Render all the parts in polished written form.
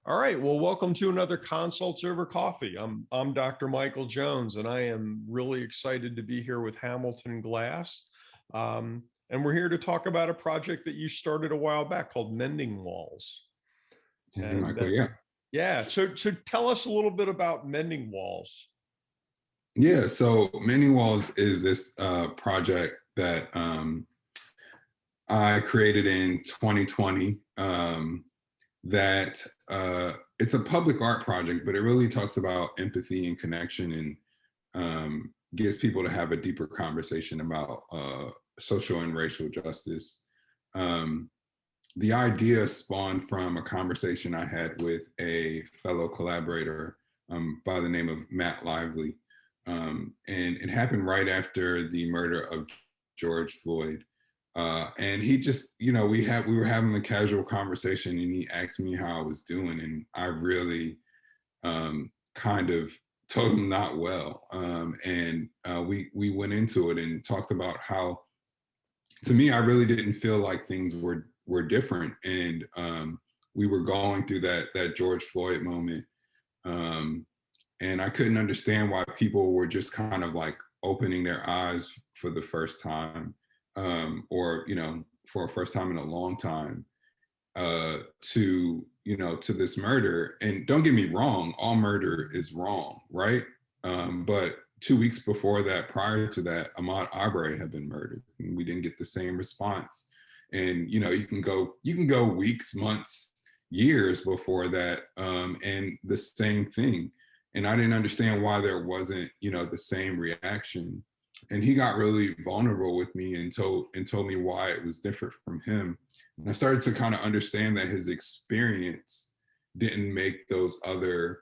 All right. Well, welcome to another Consults Over Coffee. I'm Dr. Michael Jones, and I am really excited to be here with Hamilton Glass. And we're here to talk about a project that you started a while back called Mending Walls. Hey, And Michael, yeah. yeah, so tell us a little bit about Mending Walls. Yeah, so Mending Walls is this project that I created in 2020 that it's a public art project, but it really talks about empathy and connection and gets people to have a deeper conversation about social and racial justice. Um, the idea spawned from a conversation I had with a fellow collaborator by the name of Matt Lively. And it happened right after the murder of George Floyd. And he just, we were having a casual conversation, and he asked me how I was doing, and I really kind of told him not well. And we went into it and talked about how, to me, I really didn't feel like things were different, and we were going through that George Floyd moment. And I couldn't understand why people were just kind of like opening their eyes for the first time, or for a first time in a long time, to this murder. And don't get me wrong, all murder is wrong, right? But 2 weeks before that, prior to that, Ahmaud Arbery had been murdered, and we didn't get the same response. And you can go weeks, months, years before that, and the same thing. And I didn't understand why there wasn't, the same reaction. And he got really vulnerable with me and told me why it was different from him. And I started to kind of understand that his experience didn't make those other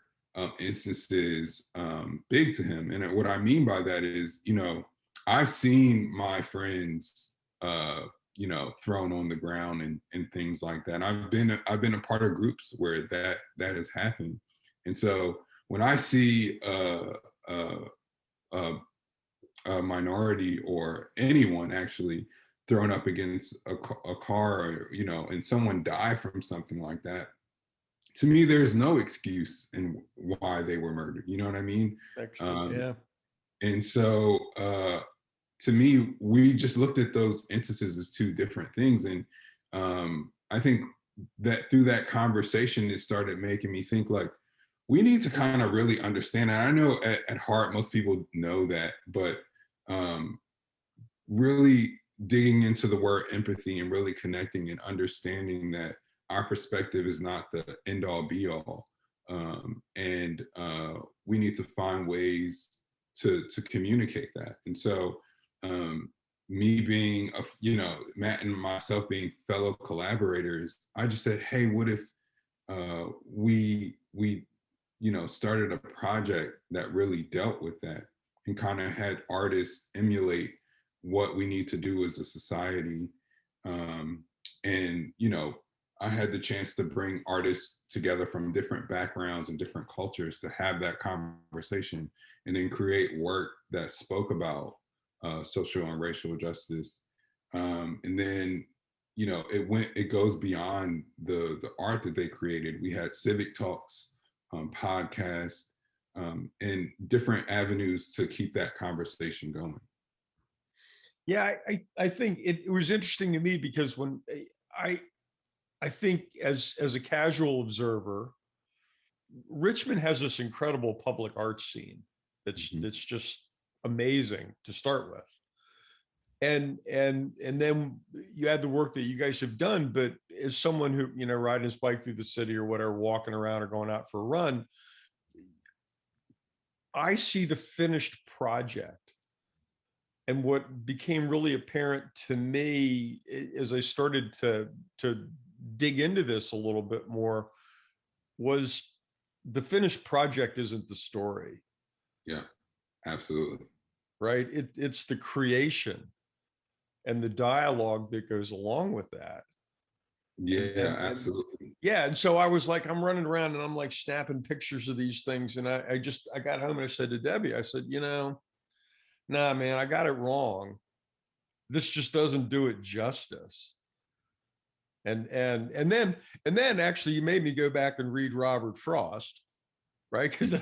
instances big to him. And what I mean by that is, I've seen my friends, thrown on the ground and things like that. I've been a part of groups where that has happened. And so when I see a minority or anyone actually thrown up against a car, or, and someone die from something like that, to me, there's no excuse in why they were murdered. You know what I mean? Actually, yeah. And so, to me, we just looked at those instances as two different things. And I think that through that conversation, it started making me think like, we need to kind of really understand. And I know at heart, most people know that, but really digging into the word empathy and really connecting and understanding that our perspective is not the end all be all. And we need to find ways to communicate that. And so, me being Matt and myself being fellow collaborators, I just said, hey, what if we started a project that really dealt with that, and kind of had artists emulate what we need to do as a society. And I had the chance to bring artists together from different backgrounds and different cultures to have that conversation, and then create work that spoke about social and racial justice. And then it goes beyond the art that they created. We had civic talks, podcasts, and different avenues to keep that conversation going. Yeah, I think it was interesting to me because when I think as a casual observer, Richmond has this incredible public arts scene that's just amazing to start with. And then you add the work that you guys have done, but as someone who, riding his bike through the city or whatever, walking around or going out for a run, I see the finished project. And what became really apparent to me as I started to dig into this a little bit more was the finished project isn't the story. Yeah, absolutely. Right? It's the creation and the dialogue that goes along with that. Yeah, And absolutely. yeah, and so I was like, I'm running around and I'm like snapping pictures of these things. And I got home and I said to Debbie, I said, nah, man, I got it wrong. This just doesn't do it justice. And then actually you made me go back and read Robert Frost, right? Because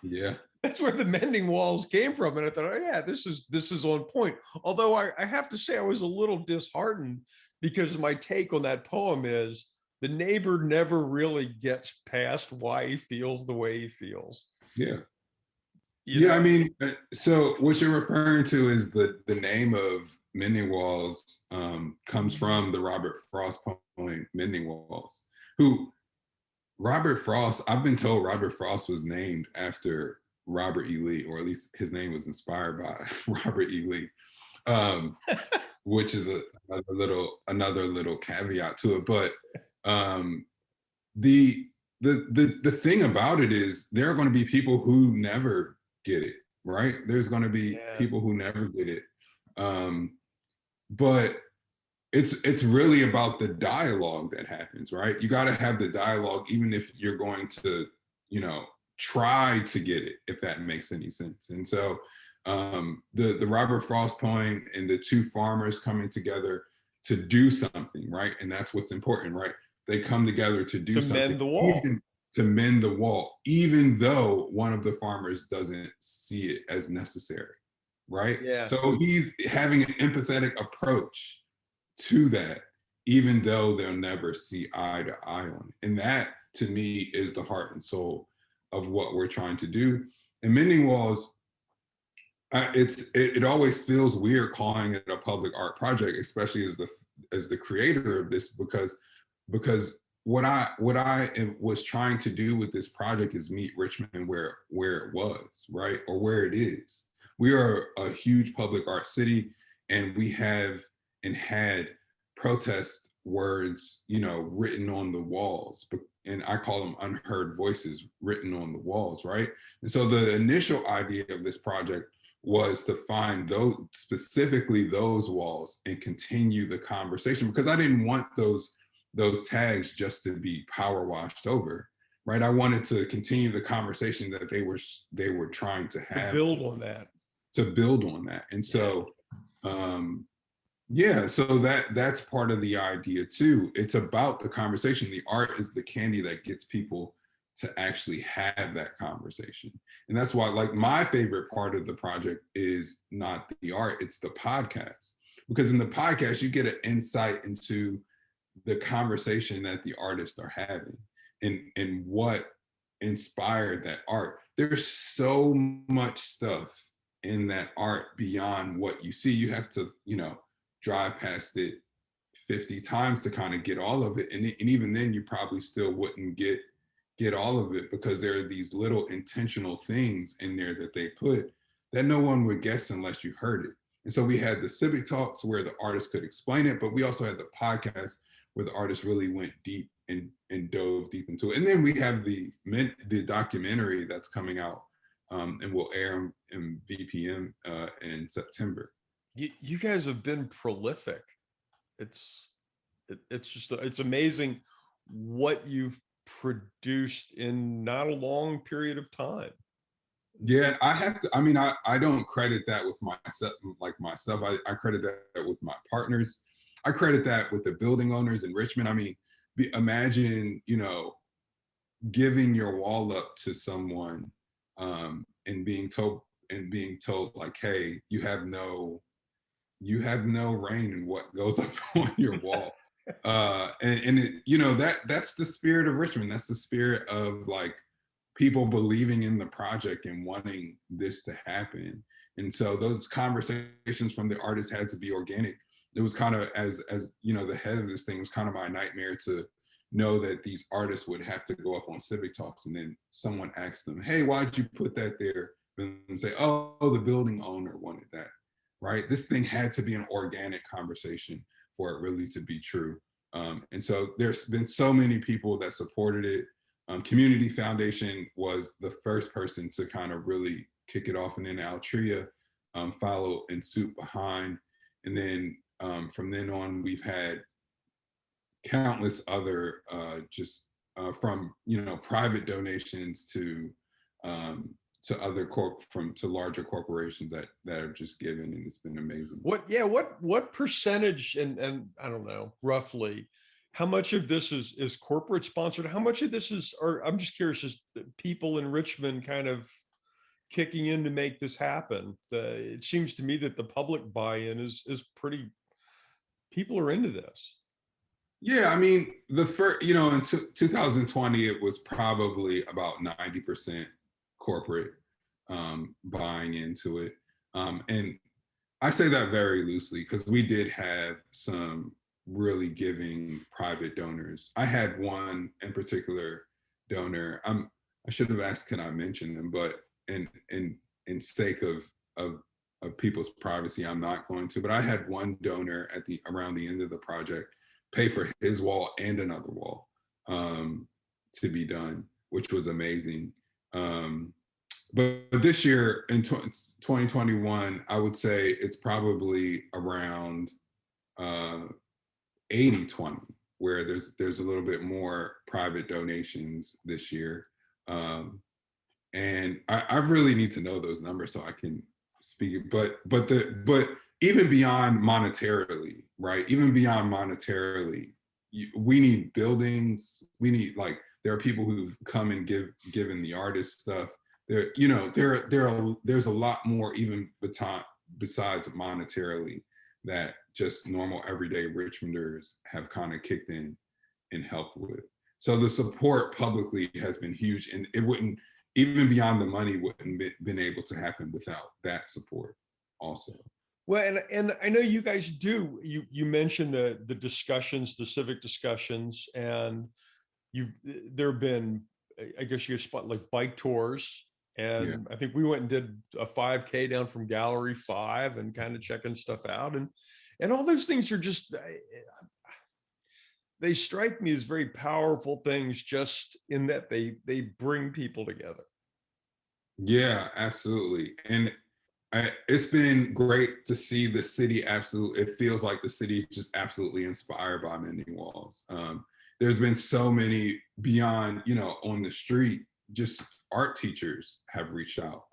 Yeah. that's where the Mending Walls came from. And I thought, oh yeah, this is on point. Although I have to say I was a little disheartened because my take on that poem is the neighbor never really gets past why he feels the way he feels. Yeah. You Yeah, I know? mean, so what you're referring to is the name of Mending Walls comes from the Robert Frost poem Mending Walls, who Robert Frost, I've been told Robert Frost was named after Robert E. Lee, or at least his name was inspired by Robert E. Lee, um, which is another little caveat to it. But um, the the thing about it is there are going to be people who never get it, right? There's going to be Yeah. people who never get it, but it's really about the dialogue that happens, right? You got to have the dialogue, even if you're going to, you know, try to get it, if that makes any sense. And so the Robert Frost poem and the two farmers coming together to do something, right? And that's what's important, right? They come together to do To something, mend the wall. even to mend the wall, even though one of the farmers doesn't see it as necessary, right? Yeah. So he's having an empathetic approach to that, even though they'll never see eye to eye on it. And that, to me, is the heart and soul of what we're trying to do. And Mending Walls, it always feels weird calling it a public art project, especially as the creator of this, because what I was trying to do with this project is meet Richmond where it was, right, or where it is. We are a huge public art city, and we have and had protest words, you know, written on the walls, and I call them unheard voices written on the walls, right? And so the initial idea of this project was to find those, specifically those walls, and continue the conversation, because I didn't want those tags just to be power washed over, right? I wanted to continue the conversation that they were trying to have, To build on that. And so yeah, so that's part of the idea too. It's about the conversation. The art is the candy that gets people to actually have that conversation. And that's why, like, my favorite part of the project is not the art, it's the podcast. Because in the podcast, you get an insight into the conversation that the artists are having, and what inspired that art. There's so much stuff in that art beyond what you see. You have to, you know, drive past it 50 times to kind of get all of it. And even then you probably still wouldn't get all of it, because there are these little intentional things in there that they put that no one would guess unless you heard it. And so we had the Civic Talks where the artists could explain it, but we also had the podcast where the artists really went deep and dove deep into it. And then we have the documentary that's coming out and will air in VPM in September. You guys have been prolific. It's it's amazing what you've produced in not a long period of time. Yeah, I have to, I mean, I don't credit that with myself. I credit that with my partners. I credit that with the building owners in Richmond. I mean, imagine, you know, giving your wall up to someone and being told like, hey, you have no reign in what goes up on your wall. And it, you know, that's the spirit of Richmond. That's the spirit of, like, people believing in the project and wanting this to happen. And so those conversations from the artists had to be organic. It was kind of, as you know, the head of this thing, was kind of my nightmare to know that these artists would have to go up on Civic Talks, and then someone asked them, hey, why'd you put that there? And say, oh, the building owner wanted that, right? This thing had to be an organic conversation for it really to be true. And so there's been so many people that supported it. Community Foundation was the first person to kind of really kick it off, and then Altria followed in suit behind. And then from then on, we've had countless other from, you know, private donations to to other to larger corporations that have just given, and it's been amazing. What percentage, and I don't know, roughly, how much of this is corporate sponsored? How much of this is, or I'm just curious, is people in Richmond kind of kicking in to make this happen? It seems to me that the public buy-in is pretty, people are into this. Yeah, I mean, the first, you know, in 2020, it was probably about 90% corporate buying into it. And I say that very loosely because we did have some really giving private donors. I had one in particular donor. I should have asked, can I mention them? But in sake of of people's privacy, I'm not going to. But I had one donor at around the end of the project pay for his wall and another wall to be done, which was amazing. But this year in 2021, I would say it's probably around 80-20, where there's a little bit more private donations this year. And I really need to know those numbers so I can speak. But even beyond monetarily, right? Even beyond monetarily, we need buildings. We need, like, there are people who've come and given the artist stuff. There, you know, there's a lot more even besides monetarily that just normal everyday Richmonders have kind of kicked in and helped with. So the support publicly has been huge, and it wouldn't, even beyond the money, wouldn't been able to happen without that support also. Well, and I know you guys do, you mentioned the discussions, the civic discussions, and there have been, I guess you spot like bike tours. And Yeah. I think we went and did a 5K down from Gallery 5 and kind of checking stuff out. And all those things are just, they strike me as very powerful things, just in that they bring people together. Yeah, absolutely. And it's been great to see the city it feels like the city is just absolutely inspired by Mending Walls. There's been so many beyond, you know, on the street, just art teachers have reached out.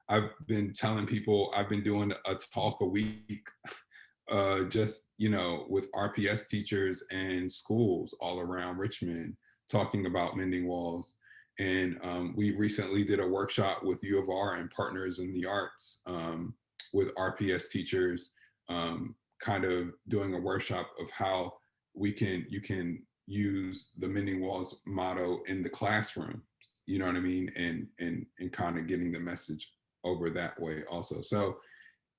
I've been telling people I've been doing a talk a week, just, you know, with RPS teachers and schools all around Richmond, talking about Mending Walls. And we recently did a workshop with U of R and Partners in the Arts with RPS teachers, kind of doing a workshop of how you can use the Mending Walls motto in the classroom, you know what I mean? And kind of getting the message over that way also. So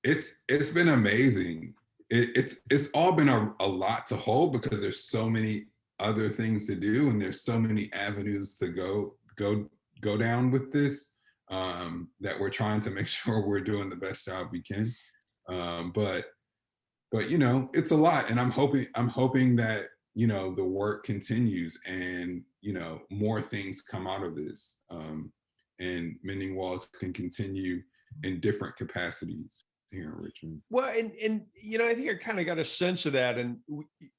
it's been amazing. It's all been a lot to hold because there's so many other things to do, and there's so many avenues to go down with this, that we're trying to make sure we're doing the best job we can. But you know, it's a lot, and I'm hoping that, you know, the work continues and, you know, more things come out of this, and Mending Walls can continue in different capacities here in Richmond. Well, and you know, I think I kind of got a sense of that, and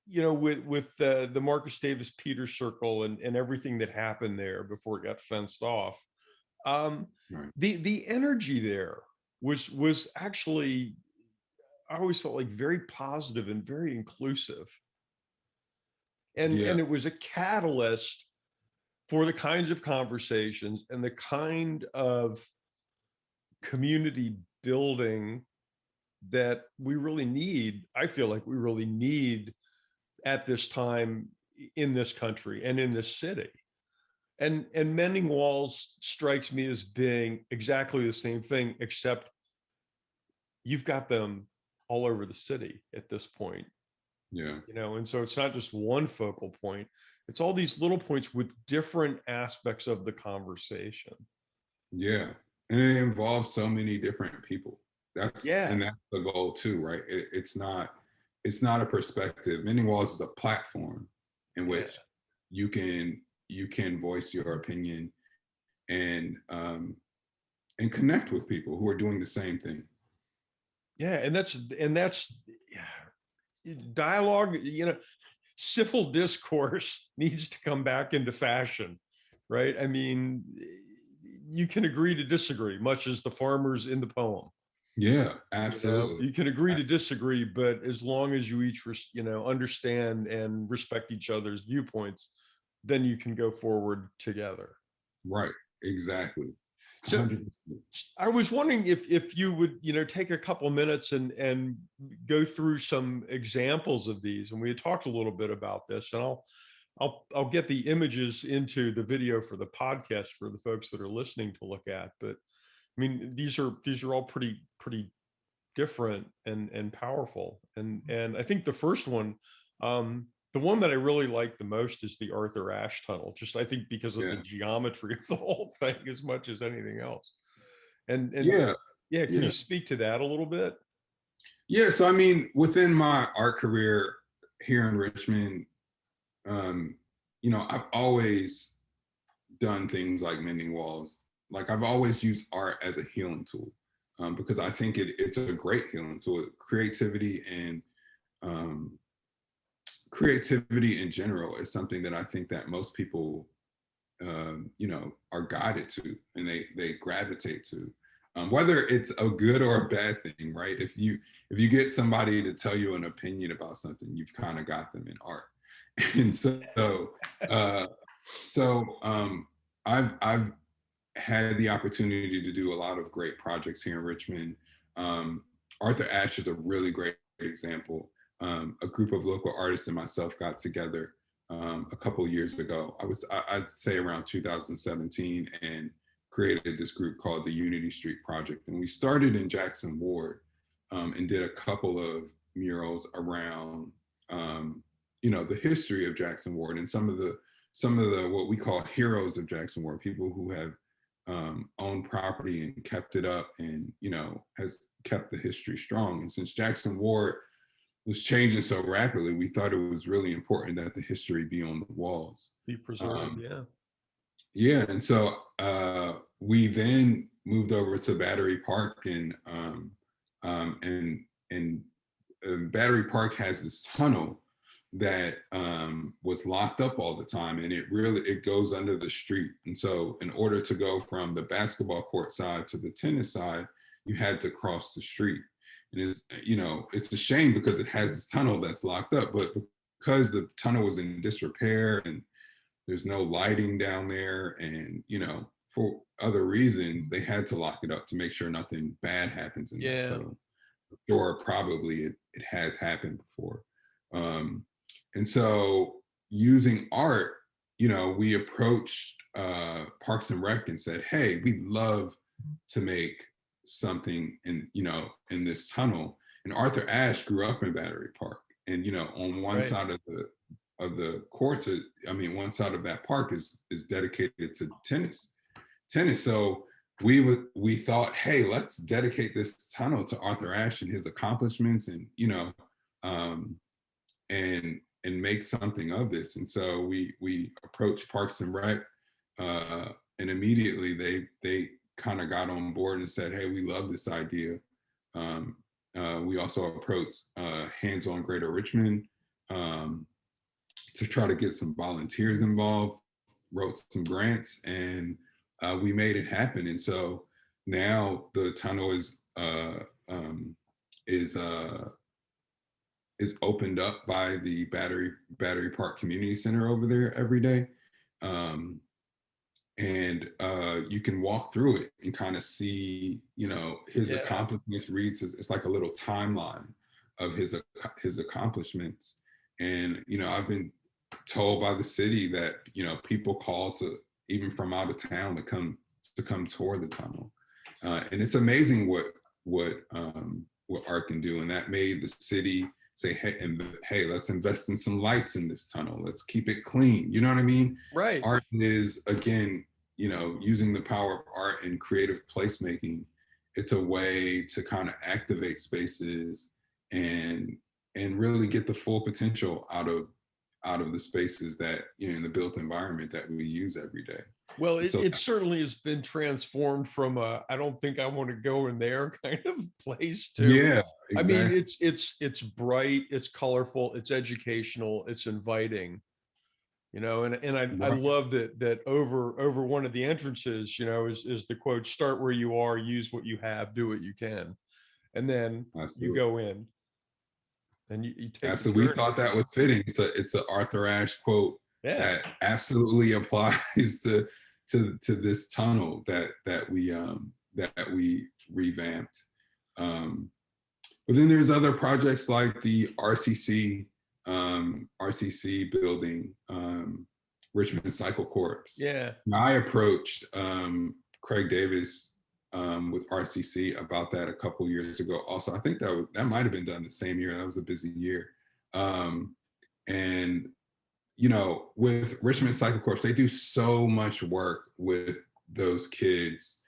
you know, with the Marcus Davis Peters Circle and everything that happened there before it got fenced off, Right. the energy there was actually, I always felt like, very positive and very inclusive, and Yeah. it was a catalyst for the kinds of conversations and the kind of community building that we really need. I feel like we really need at this time in this country and in this city. And Mending Walls strikes me as being exactly the same thing, except you've got them all over the city at this point. Yeah. You know, and so it's not just one focal point, it's all these little points with different aspects of the conversation. Yeah. And it involves so many different people. That's Yeah. the goal too, right? It's not a perspective. Mending Walls is a platform in Yeah. which you can voice your opinion and connect with people who are doing the same thing. Yeah. And that's dialogue, you know, civil discourse needs to come back into fashion, right? I mean, you can agree to disagree, much as the farmers in the poem. Yeah, You know, absolutely. you can agree to disagree, but as long as you each, understand and respect each other's viewpoints, then you can go forward together. Right. Exactly. So 100%. I was wondering if you would, take a couple minutes and go through some examples of these. And we had talked a little bit about this, and I'll get the images into the video for the podcast for the folks that are listening to look at. But I mean, these are all pretty different and powerful. And I think the first one, the one that I really like the most is the Arthur Ashe Tunnel. Just I think because of the Yeah. geometry of the whole thing as much as anything else. And Yeah. yeah, can you Yeah. speak to that a little bit? Yeah. So, I mean, within my art career here in Richmond, um, I've always done things like mending walls. Like, I've always used art as a healing tool, because I think it's a great healing tool. Creativity and um, creativity in general is something that I think that most people, are guided to, and they gravitate to, whether it's a good or a bad thing, right? If you get somebody to tell you an opinion about something, you've kind of got them in art. And uh, so I've had the opportunity to do a lot of great projects here in Richmond. Um, Arthur Ashe is a really great example. A group of local artists and myself got together a couple of years ago. I'd say around 2017, and created this group called the Unity Street Project. And we started in Jackson Ward, and did a couple of murals around, the history of Jackson Ward, and some of the what we call heroes of Jackson Ward, people who have owned property and kept it up, and has kept the history strong. And since Jackson Ward was changing so rapidly, we thought it was really important that the history be on the walls. Be preserved, Um, yeah. yeah, and so we then moved over to Battery Park, and Battery Park has this tunnel that was locked up all the time, and it goes under the street. And so, in order to go from the basketball court side to the tennis side, you had to cross the street. And it's a shame because it has this tunnel that's locked up, but because the tunnel was in disrepair and there's no lighting down there, and for other reasons, they had to lock it up to make sure nothing bad happens in that Yeah. tunnel. Or probably it has happened before. And so, using art, we approached Parks and Rec and said, hey, we'd love to make something in this tunnel. And Arthur Ashe grew up in Battery Park, and on one Right. side of the courts, one side of that park is dedicated to tennis. So we thought, hey, let's dedicate this tunnel to Arthur Ashe and his accomplishments, and and make something of this. And so we approached Parks and Rec, and immediately they kind of got on board and said, hey, we love this idea. We also approached Hands on Greater Richmond, to try to get some volunteers involved, wrote some grants, and we made it happen. And so now the tunnel is opened up by the Battery Park Community Center over there every day. And you can walk through it and kind of see, his accomplishments. It's like a little timeline of his accomplishments. And I've been told by the city that people call to, even from out of town, to come tour the tunnel. And it's amazing what art can do. And that made the city say, hey, let's invest in some lights in this tunnel. Let's keep it clean. You know what I mean? Right. Art is, again, using the power of art and creative placemaking. It's a way to kind of activate spaces and really get the full potential out of the spaces that, in the built environment that we use every day. Well, So it certainly has been transformed from a I don't think I want to go in there kind of place to, yeah, I mean, exactly. it's bright, it's colorful, it's educational, it's inviting. And I Right. love that over one of the entrances, is the quote, "Start where you are, use what you have, do what you can," and then you Absolutely. go in and you take the Absolutely. We journey. thought that was fitting. It's a Arthur Ashe quote Yeah. that absolutely applies to this tunnel that we revamped. Um, but then there's other projects like the RCC building, Richmond Cycle Corps. Yeah. Now, I approached Craig Davis with RCC about that a couple years ago. Also, I think that might have been done the same year. That was a busy year. Um, and with Richmond Cycle Corps, they do so much work with those kids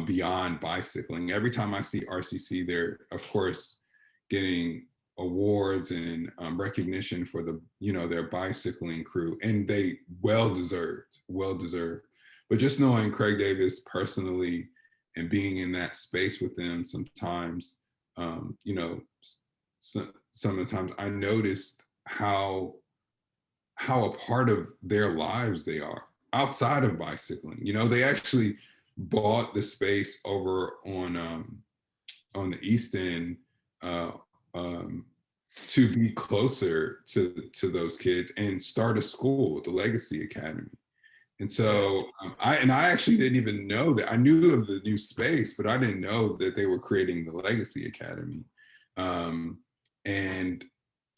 beyond bicycling. Every time I see RCC, they're of course getting awards and recognition for their bicycling crew, and they well deserved. But just knowing Craig Davis personally and being in that space with them, sometimes, some of the times I noticed how a part of their lives they are outside of bicycling. They actually bought the space over on the East End, uh, um, to be closer to those kids and start a school, the Legacy Academy. And Yeah. so I actually didn't even know that. I knew of the new space, but I didn't know that they were creating the Legacy Academy. And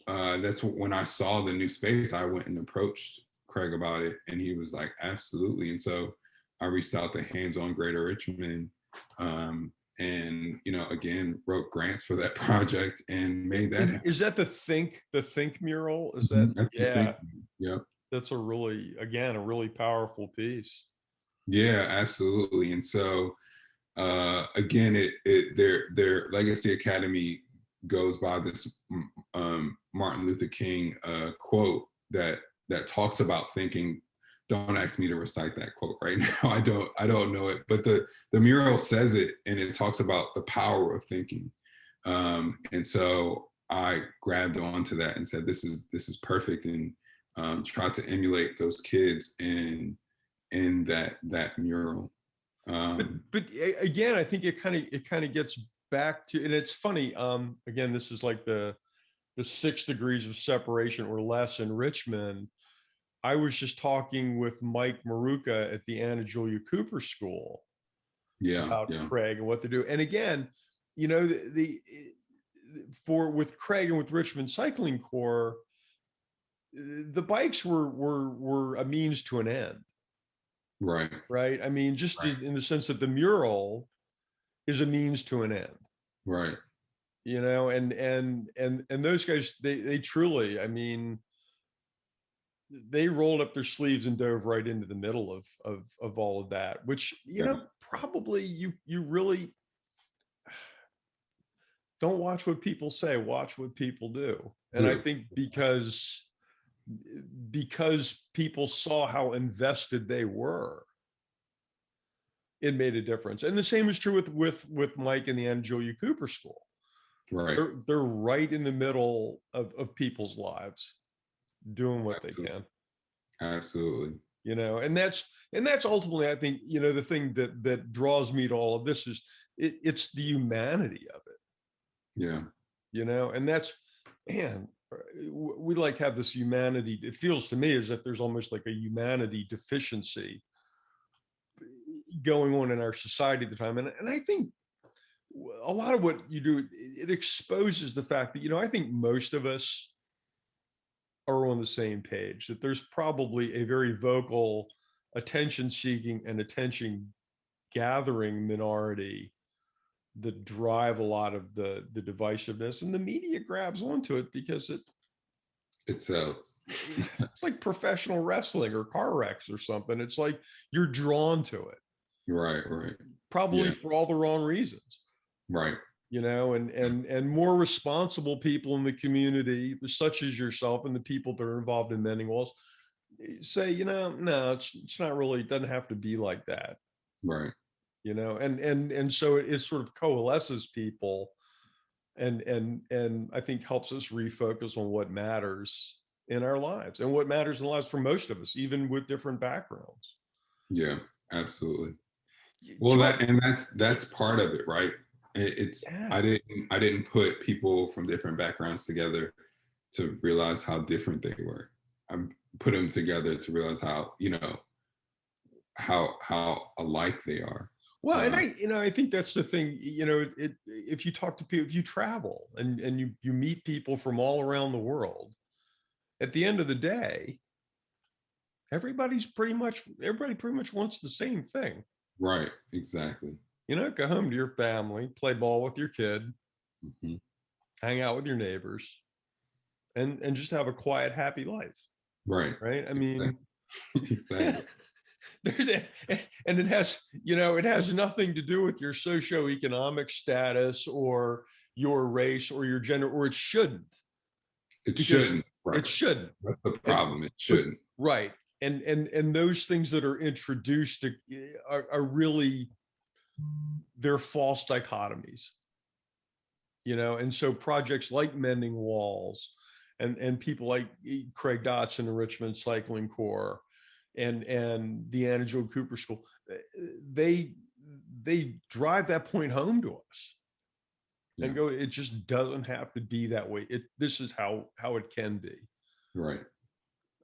that's when I saw the new space, I went and approached Craig about it, and he was like, absolutely. And so I reached out to Hands on Greater Richmond, and again wrote grants for that project and made that And happen. is that the think mural? Is that, That's the thing. yeah, Yep. that's a really powerful piece. Yeah, absolutely. And so again, their Legacy Academy goes by this Martin Luther King quote that talks about thinking. Don't ask me to recite that quote right now. I don't know it, but the mural says it, and it talks about the power of thinking. And so I grabbed onto that and said, this is perfect, and tried to emulate those kids in that mural. But Um, again, I think it kind of gets back to, and it's funny. Again, this is like the 6 degrees of separation or less in Richmond. I was just talking with Mike Maruka at the Anna Julia Cooper School yeah, about yeah, Craig and what to do. And again, the for with Craig and with Richmond Cycling Corps, the bikes were a means to an end, right, right? I mean, just in the sense that the mural is a means to an end, right, and those guys, they truly, I mean, they rolled up their sleeves and dove right into the middle of all of that, which, yeah, probably you really don't watch what people say, watch what people do. And I do, think because people saw how invested they were, it made a difference. And the same is true with Mike and the Anna Julia Cooper School. right, They're right in the middle of people's lives, doing what they absolutely, can, absolutely, and that's ultimately, I think, the thing that draws me to all of this is it's the humanity of it, yeah, and that's, man, we like have this humanity. It feels to me as if there's almost like a humanity deficiency going on in our society at the time. And I think a lot of what you do, it exposes the fact that, I think most of us are on the same page, that there's probably a very vocal, attention seeking and attention gathering minority that drive a lot of the divisiveness, and the media grabs onto it because it sells. it's like professional wrestling or car wrecks or something. It's like you're drawn to it, Right, right, probably yeah, for all the wrong reasons. right, And more responsible people in the community, such as yourself and the people that are involved in Mending Walls, say, no, it's not really, it doesn't have to be like that, right, and so it sort of coalesces people, and I think helps us refocus on what matters in our lives and what matters in the lives for most of us, even with different backgrounds. Yeah, absolutely. Y- Well, Talk, that's part of it, right? It's yeah. I didn't put people from different backgrounds together to realize how different they were. I put them together to realize how, you know, how alike they are. Well, and Uh, I think that's the thing, if you talk to people, if you travel and you meet people from all around the world, at the end of the day, everybody pretty much wants the same thing. right, exactly. Go home to your family, play ball with your kid, Hmm. hang out with your neighbors, and just have a quiet, happy life. Right, Right. I exactly. mean, Exactly. there's and it has nothing to do with your socioeconomic status or your race or your gender, or it shouldn't, It because shouldn't. Right. it shouldn't. That's the And problem. It but shouldn't. right. And those things that are introduced are really, they're false dichotomies, and so projects like Mending Walls and people like Craig Dotson and Richmond Cycling Corps and the Anna Jo Cooper School, they they drive that point home to us Yeah. and go, it just doesn't have to be that way. This is how it can be. Right.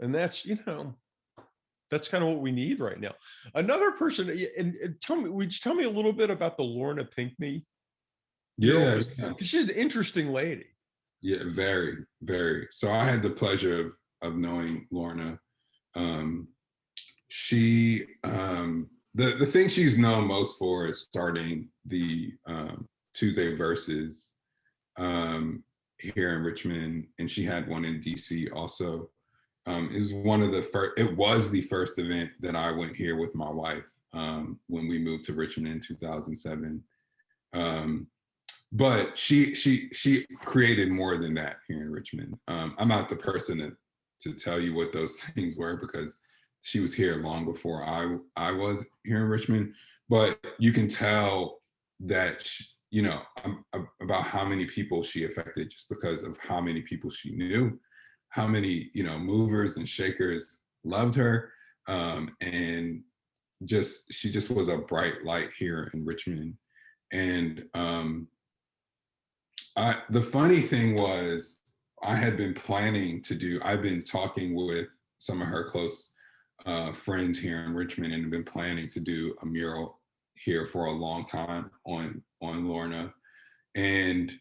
And that's kind of what we need right now. Another person, and tell me a little bit about the Lorna Pinkney mural, Yeah. because Yeah. she's an interesting lady. Yeah. Very, very. So I had the pleasure of knowing Lorna. Um, she the thing she's known most for is starting the Tuesday Verses here in Richmond, and she had one in DC also. It was one of the first. It was the first event that I went here with my wife when we moved to Richmond in 2007. Um, but she created more than that here in Richmond. I'm not the person to tell you what those things were because she was here long before I was here in Richmond. But you can tell that about how many people she affected just because of how many people she knew, how many movers and shakers loved her, and she just was a bright light here in Richmond. And the funny thing was, I've been talking with some of her close friends here in Richmond and have been planning to do a mural here for a long time on Lorna. And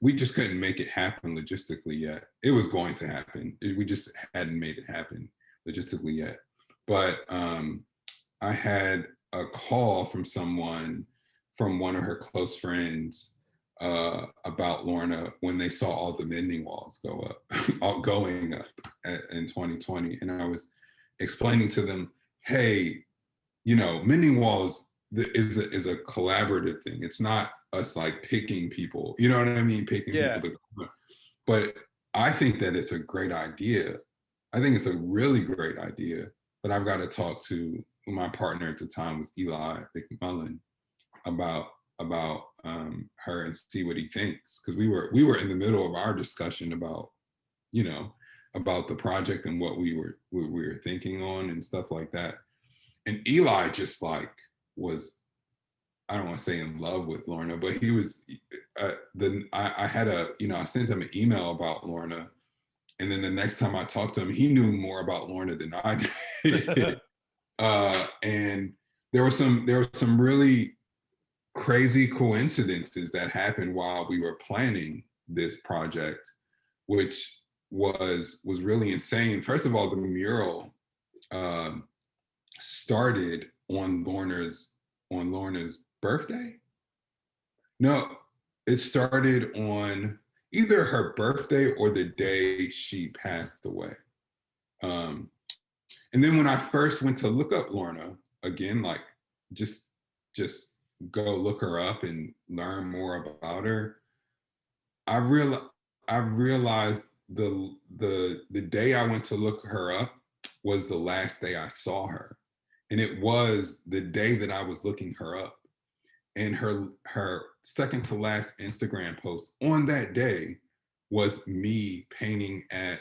we just couldn't make it happen logistically yet. It was going to happen. We just hadn't made it happen logistically yet. But I had a call from one of her close friends about Lorna when they saw all the Mending Walls going up in 2020. And I was explaining to them, hey, Mending Walls is a collaborative thing. It's not us like picking people, you know what I mean? Picking Yeah. people to, but I think that it's a great idea. I think it's a really great idea, but I've got to talk to my partner at the time was Eli McMullen about her and see what he thinks, because we were in the middle of our discussion about about the project and what we were thinking on and stuff like that. And Eli just like was, I don't want to say in love with Lorna, but he was I had I sent him an email about Lorna, and then the next time I talked to him, he knew more about Lorna than I did. And there were some really crazy coincidences that happened while we were planning this project, which was really insane. First of all, the mural started on Lorna's birthday. No, it started on either her birthday or the day she passed away. And then when I first went to look up Lorna again, like just go look her up and learn more about her, I realized the day I went to look her up was the last day I saw her. And it was the day that I was looking her up. And her second to last Instagram post on that day was me painting at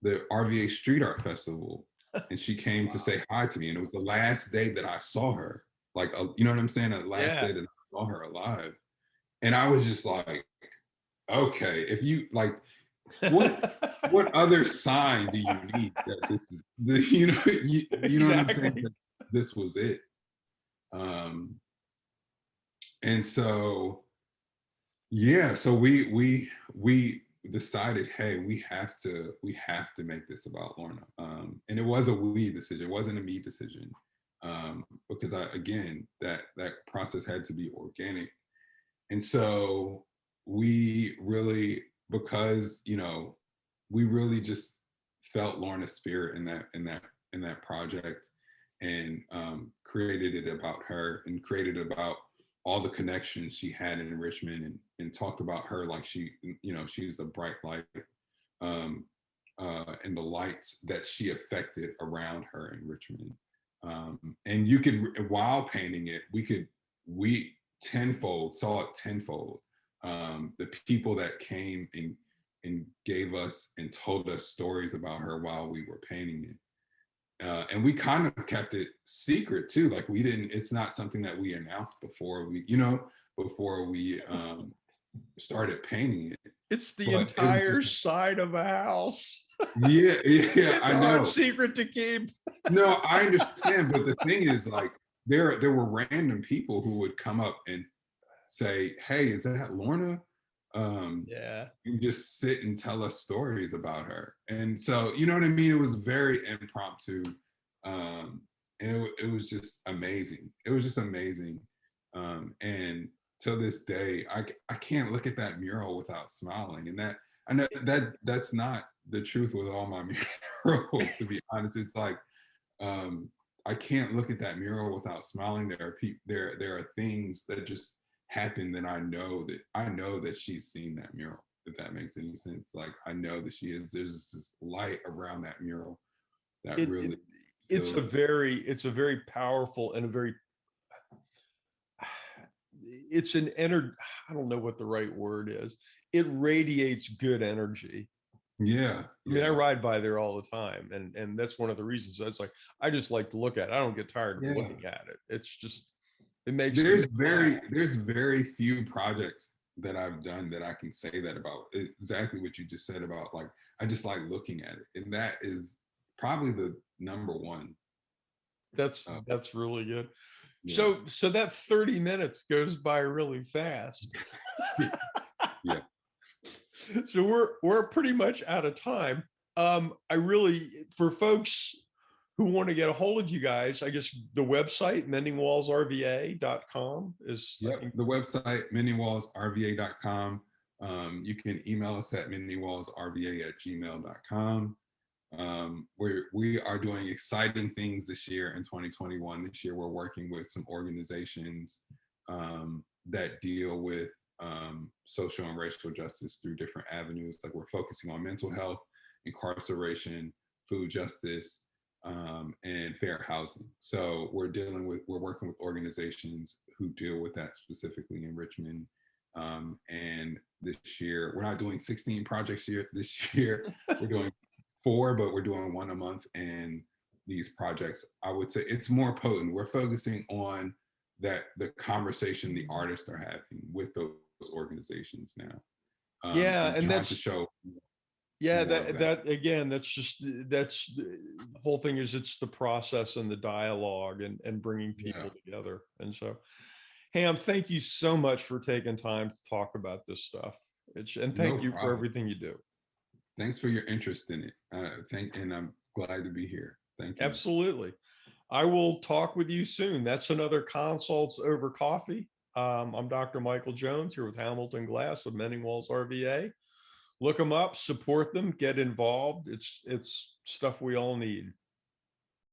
the RVA Street Art Festival, and she came to say hi to me, and it was the last day that I saw her. Like, you know what I'm saying? The last Yeah. day that I saw her alive, and I was just like, okay, if you like, what other sign do you need that this is the, you know what I'm saying? Exactly. That this was it. And so yeah, so we decided, hey, we have to make this about Lorna. And it was a we decision, it wasn't a me decision. Because again, that process had to be organic. And so we really, because we really just felt Lorna's spirit in that project, and created it about her, and created it about all the connections she had in Richmond, and talked about her like she's a bright light, um, and the lights that she affected around her in Richmond. And you could, while painting it, we tenfold saw it tenfold. The people that came and gave us and told us stories about her while we were painting it. And we kind of kept it secret too. Like, we didn't, it's not something that we announced before we started painting it. It's the But it was entire just, side of a house. yeah, yeah, It's I a hard know. secret to keep. No, I understand. But the thing is, like, there were random people who would come up and say, hey, is that Lorna? Yeah. And just sit and tell us stories about her. And so, you know what I mean? It was very impromptu. And it was just amazing. It was just amazing. And to this day, I can't look at that mural without smiling. And that, I know that's not the truth with all my murals, to be honest. It's like, I can't look at that mural without smiling. There are things that just happen that I know that she's seen that mural, if that makes any sense. Like, I know that there's this light around that mural that It, it really it's a fills. very powerful and a very it's an energy. I don't know what the right word is. It radiates good energy. Yeah, I mean, I yeah, ride by there all the time, and that's one of the reasons. That's like, I just like to look at it. I don't get tired of yeah. looking at it. It's just, it makes me There's smile. very few projects that I've done that I can say that about. Exactly what you just said about, like, I just like looking at it, and that is probably the number one. Uh, That's really good. yeah, So that 30 minutes goes by really fast. yeah. So we're pretty much out of time. I really, for folks who want to get a hold of you guys, I guess the website mendingwallsrva.com is, I Yep, think. the website, mendingwallsrva.com. You can email us at mendingwallsrva@gmail.com. We are doing exciting things this year in 2021. This year, we're working with some organizations that deal with social and racial justice through different avenues. Like, we're focusing on mental health, incarceration, food justice, and fair housing. So we're working with organizations who deal with that specifically in Richmond. And this year, we're not doing 16 projects this year. We're doing 4, but we're doing 1 a month. And these projects, I would say, it's more potent. We're focusing on the conversation the artists are having with those organizations now, Yeah, and and trying to that's, show yeah, more of that. that again, that's the whole thing, is it's the process and the dialogue and bringing Yeah, people together. And so, Ham, thank you so much for taking time to talk about this stuff. And no thank you for problem. everything you do. Thanks for your interest in it. And I'm glad to be here. Thank you. Absolutely. I will talk with you soon. That's another Consults Over Coffee. I'm Dr. Michael Jones here with Hamilton Glass of Mending Walls RVA. Look them up, support them, get involved. It's stuff we all need.